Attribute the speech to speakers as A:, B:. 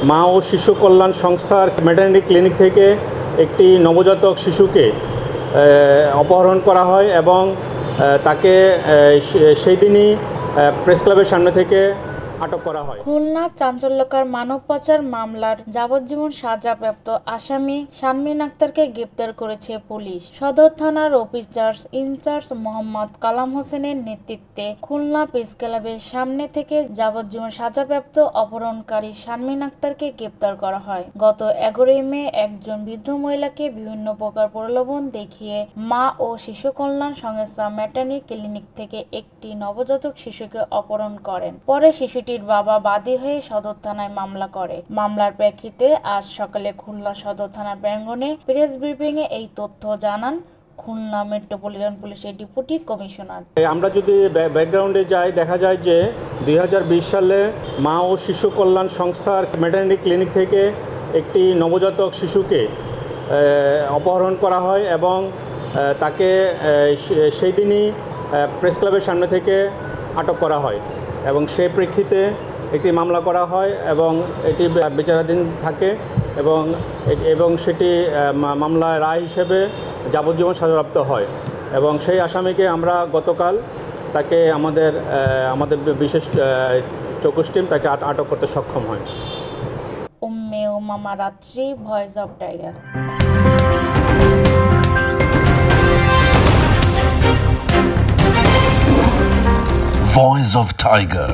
A: মা ও শিশু কল্যাণ সংস্থার ম্যাটারনিটি ক্লিনিক থেকে একটি নবজাতক শিশুকে অপহরণ করা হয় এবং তাকে সেই দিনই প্রেস ক্লাবের সামনে থেকে আটক করা হয়।
B: খুলনা চাঞ্চল্যকর মানব পাচার মামলার যাবজ্জীবন সাজাপ্রাপ্ত আসামি শারমিন আক্তারকে গ্রেপ্তার করেছে পুলিশ। সদর থানার অফিসার ইনচার্জ মোহাম্মদ কালাম হোসেনের নেতৃত্বে খুলনা প্রেস ক্লাবের সামনে থেকে যাবজ্জীবন সাজাপ্রাপ্ত অপহরণকারী শারমিন আক্তারকে গ্রেপ্তার করা হয়। গত 11 মে একজন বৃদ্ধ মহিলাকে বিভিন্ন প্রকার প্রলোভন দেখিয়ে মা ও শিশু কল্যাণ সংস্থা ম্যাটারনিটি ক্লিনিক থেকে একটি নবজাতক শিশুকে অপহরণ করেন। পরে শিশুটির বাবা বাদী হয়ে সদর থানায় মামলা করে। মামলার প্রেক্ষিতে আজ সকালে খুলনা সদর থানার প্রাঙ্গণে প্রেস ব্রিফিংয়ে এই তথ্য জানান খুলনা মেট্রোপলিটন পুলিশের ডেপুটি কমিশনার।
A: আমরা যদি ব্যাকগ্রাউন্ডে যাই, দেখা যায় যে 2020 সালে মা ও শিশু কল্যাণ সংস্থার ম্যাটারনিটি ক্লিনিক থেকে একটি নবজাতক শিশুকে অপহরণ করা হয় এবং তাকে সেই দিনই প্রেস ক্লাবের সামনে থেকে আটক করা হয় এবং সেই প্রেক্ষিতে একটি মামলা করা হয় এবং এটি বিচারাধীন থাকে এবং সেটি মামলার রায় হিসেবে যাবজ্জীবন সাজাপ্রাপ্ত হয় এবং সেই আসামিকে আমরা গতকাল তাকে আমাদের বিশেষ চৌকস টিম তাকে আটক করতে সক্ষম হয়।
B: উম্মে মামা রাত্রি, voice of tiger.
C: Voice of Tiger.